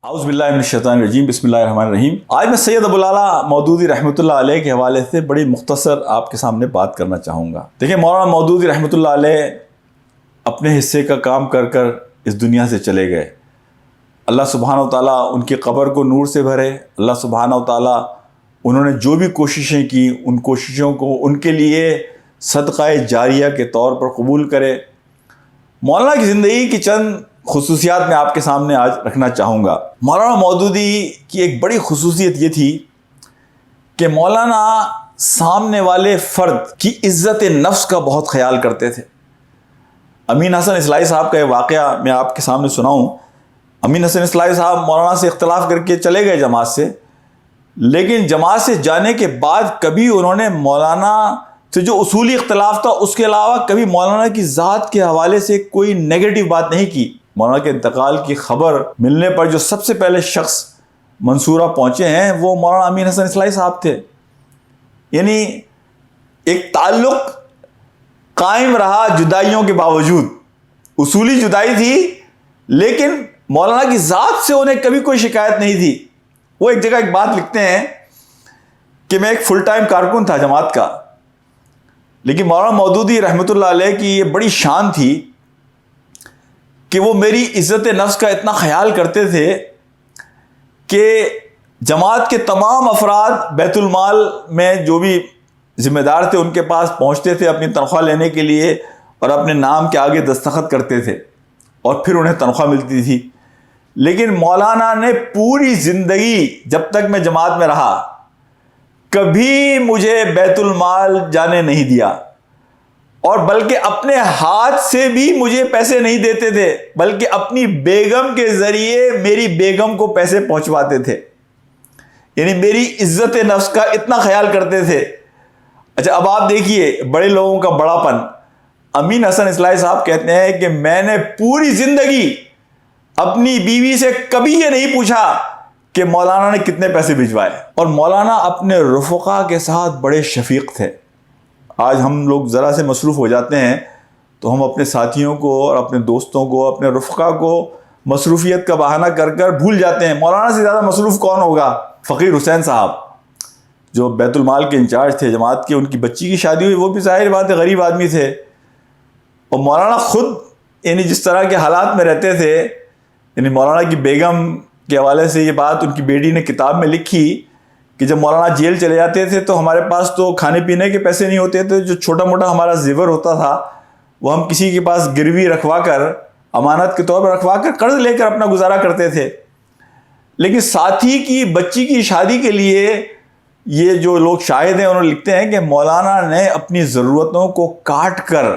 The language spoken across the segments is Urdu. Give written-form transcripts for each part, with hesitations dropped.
اعوذ باللہ من الشیطان الرجیم، بسم اللہ الرحمن الرحیم۔ آج میں سید ابوالعلا مودودی رحمۃ اللہ علیہ کے حوالے سے بڑی مختصر آپ کے سامنے بات کرنا چاہوں گا۔ دیکھیں، مولانا مودودی رحمۃ اللہ علیہ اپنے حصے کا کام کر کر اس دنیا سے چلے گئے۔ اللہ سبحانہ و تعالیٰ ان کی قبر کو نور سے بھرے۔ اللہ سبحانہ و تعالیٰ انہوں نے جو بھی کوششیں کی ان کوششوں کو ان کے لیے صدقہ جاریہ کے طور پر قبول کرے۔ مولانا کی زندگی کی چند خصوصیات میں آپ کے سامنے آج رکھنا چاہوں گا۔ مولانا مودودی کی ایک بڑی خصوصیت یہ تھی کہ مولانا سامنے والے فرد کی عزت نفس کا بہت خیال کرتے تھے۔ امین حسن اصلاحی صاحب کا یہ واقعہ میں آپ کے سامنے سناؤں۔ امین حسن اصلاحی صاحب مولانا سے اختلاف کر کے چلے گئے جماعت سے، لیکن جماعت سے جانے کے بعد کبھی انہوں نے مولانا سے جو اصولی اختلاف تھا اس کے علاوہ کبھی مولانا کی ذات کے حوالے سے کوئی نیگیٹو بات نہیں کی۔ مولانا کے انتقال کی خبر ملنے پر جو سب سے پہلے شخص منصورہ پہنچے ہیں وہ مولانا امین حسن اصلاحی صاحب تھے۔ یعنی ایک تعلق قائم رہا جدائیوں کے باوجود، اصولی جدائی تھی لیکن مولانا کی ذات سے انہیں کبھی کوئی شکایت نہیں تھی۔ وہ ایک جگہ ایک بات لکھتے ہیں کہ میں ایک فل ٹائم کارکن تھا جماعت کا، لیکن مولانا مودودی رحمۃ اللہ علیہ کی یہ بڑی شان تھی کہ وہ میری عزت نفس کا اتنا خیال کرتے تھے کہ جماعت کے تمام افراد بیت المال میں جو بھی ذمہ دار تھے ان کے پاس پہنچتے تھے اپنی تنخواہ لینے کے لیے اور اپنے نام کے آگے دستخط کرتے تھے اور پھر انہیں تنخواہ ملتی تھی۔ لیکن مولانا نے پوری زندگی جب تک میں جماعت میں رہا کبھی مجھے بیت المال جانے نہیں دیا، اور بلکہ اپنے ہاتھ سے بھی مجھے پیسے نہیں دیتے تھے، بلکہ اپنی بیگم کے ذریعے میری بیگم کو پیسے پہنچواتے تھے۔ یعنی میری عزت نفس کا اتنا خیال کرتے تھے۔ اچھا، اب آپ دیکھیے بڑے لوگوں کا بڑا پن۔ امین حسن اصلاحی صاحب کہتے ہیں کہ میں نے پوری زندگی اپنی بیوی سے کبھی یہ نہیں پوچھا کہ مولانا نے کتنے پیسے بھجوائے، اور مولانا اپنے رفقا کے ساتھ بڑے شفیق تھے۔ آج ہم لوگ ذرا سے مصروف ہو جاتے ہیں تو ہم اپنے ساتھیوں کو اور اپنے دوستوں کو، اپنے رفقا کو مصروفیت کا بہانہ کر کر بھول جاتے ہیں۔ مولانا سے زیادہ مصروف کون ہوگا؟ فقیر حسین صاحب جو بیت المال کے انچارج تھے جماعت کے، ان کی بچی کی شادی ہوئی، وہ بھی ظاہر بات ہے غریب آدمی تھے، اور مولانا خود یعنی جس طرح کے حالات میں رہتے تھے، یعنی مولانا کی بیگم کے حوالے سے یہ بات ان کی بیٹی نے کتاب میں لکھی کہ جب مولانا جیل چلے جاتے تھے تو ہمارے پاس تو کھانے پینے کے پیسے نہیں ہوتے تھے، جو چھوٹا موٹا ہمارا زیور ہوتا تھا وہ ہم کسی کے پاس گروی رکھوا کر، امانت کے طور پر رکھوا کر، قرض لے کر اپنا گزارا کرتے تھے۔ لیکن ساتھی کی بچی کی شادی کے لیے یہ جو لوگ شاہد ہیں انہوں نے لکھتے ہیں کہ مولانا نے اپنی ضرورتوں کو کاٹ کر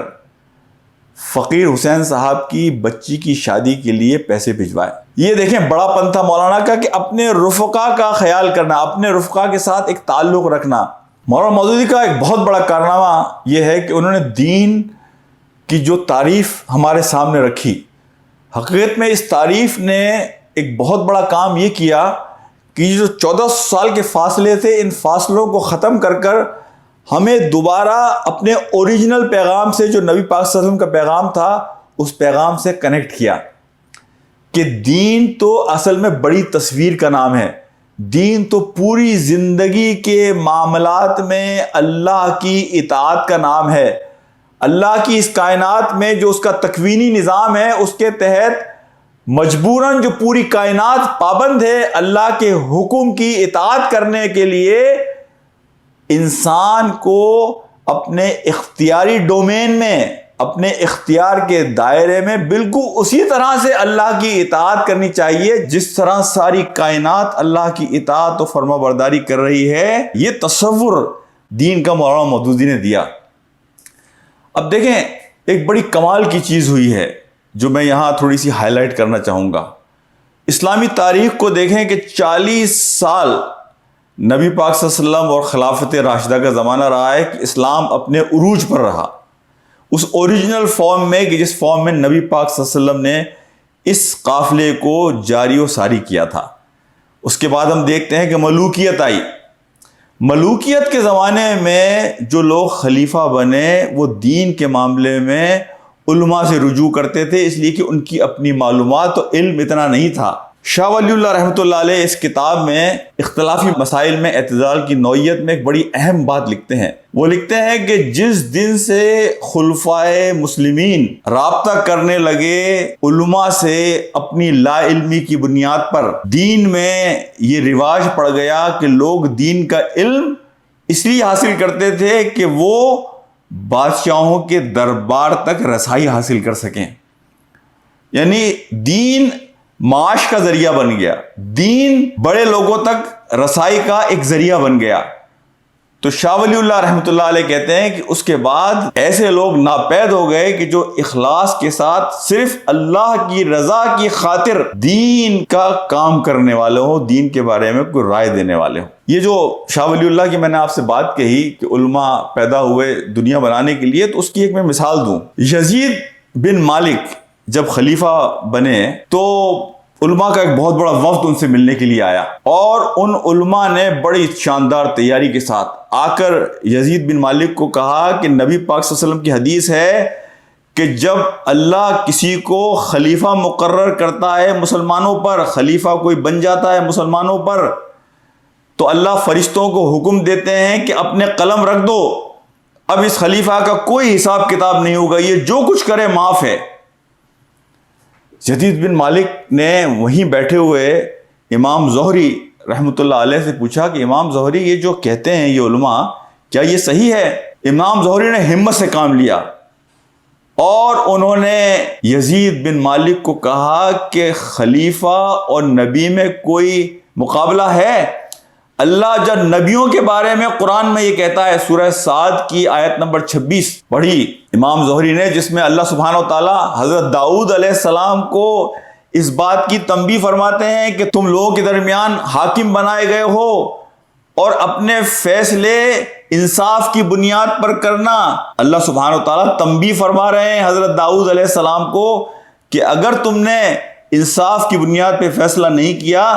فقیر حسین صاحب کی بچی کی شادی کے لیے پیسے بھجوائے۔ یہ دیکھیں بڑا پن تھا مولانا کا کہ اپنے رفقا کا خیال کرنا، اپنے رفقا کے ساتھ ایک تعلق رکھنا۔ مولانا مودودی کا ایک بہت بڑا کارنامہ یہ ہے کہ انہوں نے دین کی جو تعریف ہمارے سامنے رکھی، حقیقت میں اس تعریف نے ایک بہت بڑا کام یہ کیا کہ جو 14 سال کے فاصلے تھے ان فاصلوں کو ختم کر کر ہمیں دوبارہ اپنے اوریجنل پیغام سے، جو نبی پاک صلی اللہ علیہ وسلم کا پیغام تھا، اس پیغام سے کنیکٹ کیا کہ دین تو اصل میں بڑی تصویر کا نام ہے۔ دین تو پوری زندگی کے معاملات میں اللہ کی اطاعت کا نام ہے۔ اللہ کی اس کائنات میں جو اس کا تکوینی نظام ہے اس کے تحت مجبوراً جو پوری کائنات پابند ہے اللہ کے حکم کی اطاعت کرنے کے لیے، انسان کو اپنے اختیاری ڈومین میں، اپنے اختیار کے دائرے میں بالکل اسی طرح سے اللہ کی اطاعت کرنی چاہیے جس طرح ساری کائنات اللہ کی اطاعت و فرما برداری کر رہی ہے۔ یہ تصور دین کا مولانا مودودی نے دیا۔ اب دیکھیں ایک بڑی کمال کی چیز ہوئی ہے جو میں یہاں تھوڑی سی ہائی لائٹ کرنا چاہوں گا۔ اسلامی تاریخ کو دیکھیں کہ 40 سال نبی پاک صلی اللہ علیہ وسلم اور خلافت راشدہ کا زمانہ رہا ہے کہ اسلام اپنے عروج پر رہا، اس اوریجنل فارم میں کہ جس فارم میں نبی پاک صلی اللہ علیہ وسلم نے اس قافلے کو جاری و ساری کیا تھا۔ اس کے بعد ہم دیکھتے ہیں کہ ملوکیت آئی۔ ملوکیت کے زمانے میں جو لوگ خلیفہ بنے وہ دین کے معاملے میں علماء سے رجوع کرتے تھے، اس لیے کہ ان کی اپنی معلومات و علم اتنا نہیں تھا۔ شاہ ولی اللہ رحمۃ اللہ علیہ اس کتاب میں اختلافی مسائل میں اعتدال کی نوعیت میں ایک بڑی اہم بات لکھتے ہیں. وہ لکھتے ہیں کہ جس دن سے خلفائے مسلمین رابطہ کرنے لگے علماء سے اپنی لا علمی کی بنیاد پر، دین میں یہ رواج پڑ گیا کہ لوگ دین کا علم اس لیے حاصل کرتے تھے کہ وہ بادشاہوں کے دربار تک رسائی حاصل کر سکیں. یعنی دین معاش کا ذریعہ بن گیا، دین بڑے لوگوں تک رسائی کا ایک ذریعہ بن گیا. تو شاہ ولی اللہ رحمۃ اللہ علیہ کہتے ہیں کہ اس کے بعد ایسے لوگ ناپید ہو گئے کہ جو اخلاص کے ساتھ صرف اللہ کی رضا کی خاطر دین کا کام کرنے والے ہوں، دین کے بارے میں کوئی رائے دینے والے ہوں. یہ جو شاہ ولی اللہ کی میں نے آپ سے بات کہی کہ علماء پیدا ہوئے دنیا بنانے کے لیے، تو اس کی ایک میں مثال دوں. یزید بن مالک جب خلیفہ بنے تو علماء کا ایک بہت بڑا وفد ان سے ملنے کے لیے آیا، اور ان علماء نے بڑی شاندار تیاری کے ساتھ آ کر یزید بن مالک کو کہا کہ نبی پاک صلی اللہ علیہ وسلم کی حدیث ہے کہ جب اللہ کسی کو خلیفہ مقرر کرتا ہے مسلمانوں پر، خلیفہ کوئی بن جاتا ہے مسلمانوں پر، تو اللہ فرشتوں کو حکم دیتے ہیں کہ اپنے قلم رکھ دو، اب اس خلیفہ کا کوئی حساب کتاب نہیں ہوگا، یہ جو کچھ کرے معاف ہے. یزید بن مالک نے وہیں بیٹھے ہوئے امام زہری رحمۃ اللہ علیہ سے پوچھا کہ امام زہری یہ جو کہتے ہیں یہ علماء، کیا یہ صحیح ہے؟ امام زہری نے ہمت سے کام لیا اور انہوں نے یزید بن مالک کو کہا کہ خلیفہ اور نبی میں کوئی مقابلہ ہے؟ اللہ جب نبیوں کے بارے میں قرآن میں یہ کہتا ہے، سورہ صاد کی آیت نمبر 26 پڑھی امام زہری نے، جس میں اللہ سبحانہ و تعالیٰ حضرت داؤد علیہ السلام کو اس بات کی تنبیہ فرماتے ہیں کہ تم لوگوں کے درمیان حاکم بنائے گئے ہو اور اپنے فیصلے انصاف کی بنیاد پر کرنا. اللہ سبحانہ و تعالیٰ تنبیہ فرما رہے ہیں حضرت داؤد علیہ السلام کو کہ اگر تم نے انصاف کی بنیاد پہ فیصلہ نہیں کیا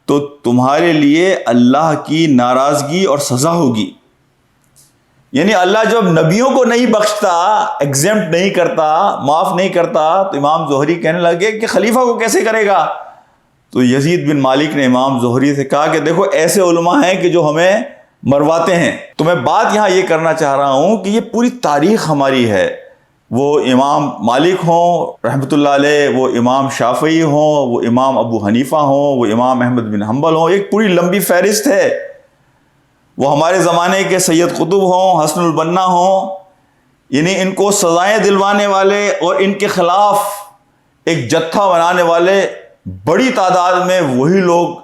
تو تمہارے لیے اللہ کی ناراضگی اور سزا ہوگی. یعنی اللہ جب نبیوں کو نہیں بخشتا، ایگزیمپٹ نہیں کرتا، معاف نہیں کرتا، تو امام زہری کہنے لگے کہ خلیفہ کو کیسے کرے گا؟ تو یزید بن مالک نے امام زہری سے کہا کہ دیکھو ایسے علماء ہیں کہ جو ہمیں مرواتے ہیں. تو میں بات یہاں یہ کرنا چاہ رہا ہوں کہ یہ پوری تاریخ ہماری ہے، وہ امام مالک ہوں رحمۃ اللہ علیہ، وہ امام شافعی ہوں، وہ امام ابو حنیفہ ہوں، وہ امام احمد بن حنبل ہوں، ایک پوری لمبی فہرست ہے. وہ ہمارے زمانے کے سید قطب ہوں، حسن البنا ہوں، یعنی ان کو سزائیں دلوانے والے اور ان کے خلاف ایک جتھا بنانے والے بڑی تعداد میں وہی لوگ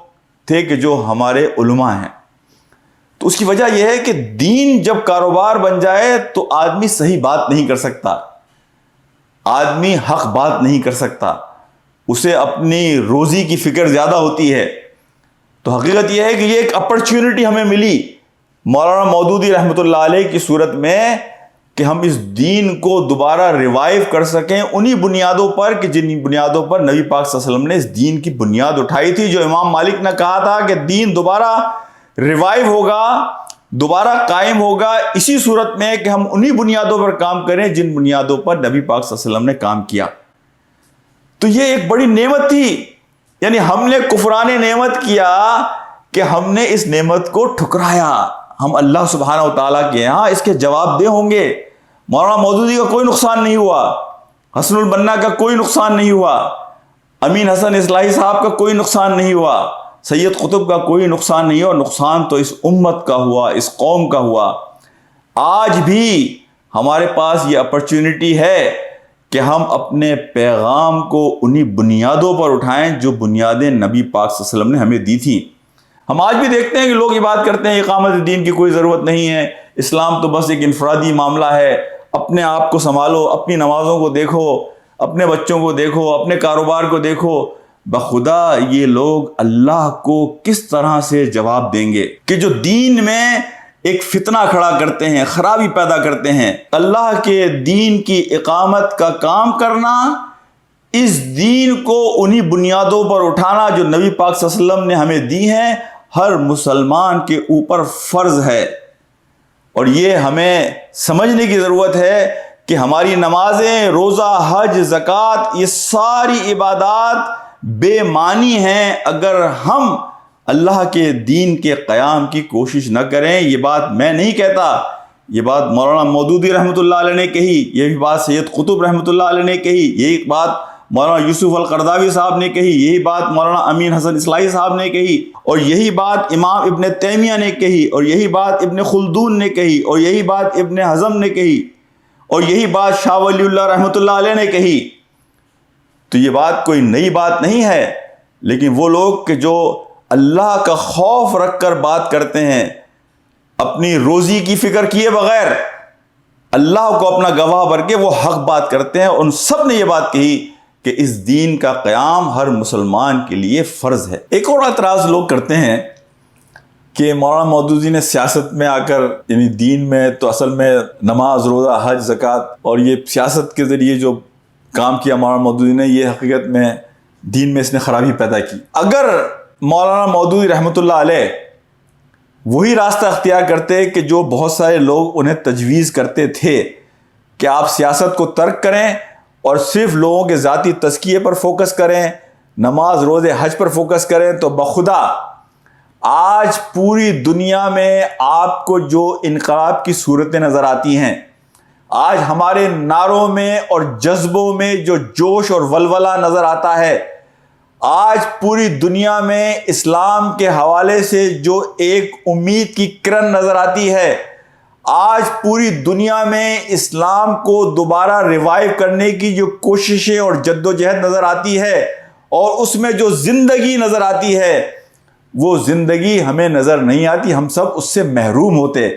تھے کہ جو ہمارے علماء ہیں. تو اس کی وجہ یہ ہے کہ دین جب کاروبار بن جائے تو آدمی صحیح بات نہیں کر سکتا، آدمی حق بات نہیں کر سکتا، اسے اپنی روزی کی فکر زیادہ ہوتی ہے. تو حقیقت یہ ہے کہ یہ ایک اپرچونٹی ہمیں ملی مولانا مودودی رحمۃ اللہ علیہ کی صورت میں کہ ہم اس دین کو دوبارہ ریوائیو کر سکیں انہی بنیادوں پر کہ جن بنیادوں پر نبی پاک صلی اللہ علیہ وسلم نے اس دین کی بنیاد اٹھائی تھی. جو امام مالک نے کہا تھا کہ دین دوبارہ ریوائیو ہوگا، دوبارہ قائم ہوگا اسی صورت میں کہ ہم انہی بنیادوں پر کام کریں جن بنیادوں پر نبی پاک صلی اللہ علیہ وسلم نے کام کیا. تو یہ ایک بڑی نعمت تھی. یعنی ہم نے کفران نعمت کیا کہ ہم نے اس نعمت کو ٹھکرایا. ہم اللہ سبحانہ و تعالیٰ کے یہاں اس کے جواب دہ ہوں گے. مولانا مودودی کا کوئی نقصان نہیں ہوا، حسن البنا کا کوئی نقصان نہیں ہوا، امین حسن اصلاحی صاحب کا کوئی نقصان نہیں ہوا، سید قطب کا کوئی نقصان نہیں ہوا. نقصان تو اس امت کا ہوا، اس قوم کا ہوا. آج بھی ہمارے پاس یہ اپرچونٹی ہے کہ ہم اپنے پیغام کو انہی بنیادوں پر اٹھائیں جو بنیادیں نبی پاک صلی اللہ علیہ وسلم نے ہمیں دی تھی. ہم آج بھی دیکھتے ہیں کہ لوگ یہ بات کرتے ہیں اقامت دین کی کوئی ضرورت نہیں ہے، اسلام تو بس ایک انفرادی معاملہ ہے، اپنے آپ کو سنبھالو، اپنی نمازوں کو دیکھو، اپنے بچوں کو دیکھو، اپنے کاروبار کو دیکھو. بخدا یہ لوگ اللہ کو کس طرح سے جواب دیں گے کہ جو دین میں ایک فتنہ کھڑا کرتے ہیں، خرابی پیدا کرتے ہیں. اللہ کے دین کی اقامت کا کام کرنا، اس دین کو انہی بنیادوں پر اٹھانا جو نبی پاک صلی اللہ علیہ وسلم نے ہمیں دی ہیں، ہر مسلمان کے اوپر فرض ہے. اور یہ ہمیں سمجھنے کی ضرورت ہے کہ ہماری نمازیں، روزہ، حج، زکوٰۃ، یہ ساری عبادات بے معنی ہیں اگر ہم اللہ کے دین کے قیام کی کوشش نہ کریں. یہ بات میں نہیں کہتا، یہ بات مولانا مودودی رحمۃ اللہ علیہ نے کہی، یہ بھی بات سید قطب رحمۃ اللہ علیہ نے کہی، یہی بات مولانا یوسف القرضاوی صاحب نے کہی، یہی بات مولانا امین حسن اصلاحی صاحب نے کہی، اور یہی بات امام ابن تیمیہ نے کہی، اور یہی بات ابن خلدون نے کہی، اور یہی بات ابن حزم نے کہی، اور یہی بات شاہ ولی اللہ رحمۃ اللہ علیہ نے کہی. تو یہ بات کوئی نئی بات نہیں ہے. لیکن وہ لوگ کہ جو اللہ کا خوف رکھ کر بات کرتے ہیں، اپنی روزی کی فکر کیے بغیر اللہ کو اپنا گواہ بھر کے وہ حق بات کرتے ہیں، ان سب نے یہ بات کہی کہ اس دین کا قیام ہر مسلمان کے لیے فرض ہے. ایک اور اعتراض لوگ کرتے ہیں کہ مولانا مودودی نے سیاست میں آ کر، یعنی دین میں تو اصل میں نماز، روزہ، حج، زکوٰۃ، اور یہ سیاست کے ذریعے جو کام کیا مولانا مودودی نے، یہ حقیقت میں دین میں اس نے خرابی پیدا کی. اگر مولانا مودودی رحمۃ اللہ علیہ وہی راستہ اختیار کرتے کہ جو بہت سارے لوگ انہیں تجویز کرتے تھے کہ آپ سیاست کو ترک کریں اور صرف لوگوں کے ذاتی تزکیے پر فوکس کریں، نماز، روزے، حج پر فوکس کریں، تو بخدا آج پوری دنیا میں آپ کو جو انقلاب کی صورتیں نظر آتی ہیں، آج ہمارے نعروں میں اور جذبوں میں جو جوش اور ولولہ نظر آتا ہے، آج پوری دنیا میں اسلام کے حوالے سے جو ایک امید کی کرن نظر آتی ہے، آج پوری دنیا میں اسلام کو دوبارہ ریوائیو کرنے کی جو کوششیں اور جد و جہد نظر آتی ہے، اور اس میں جو زندگی نظر آتی ہے، وہ زندگی ہمیں نظر نہیں آتی. ہم سب اس سے محروم ہوتے.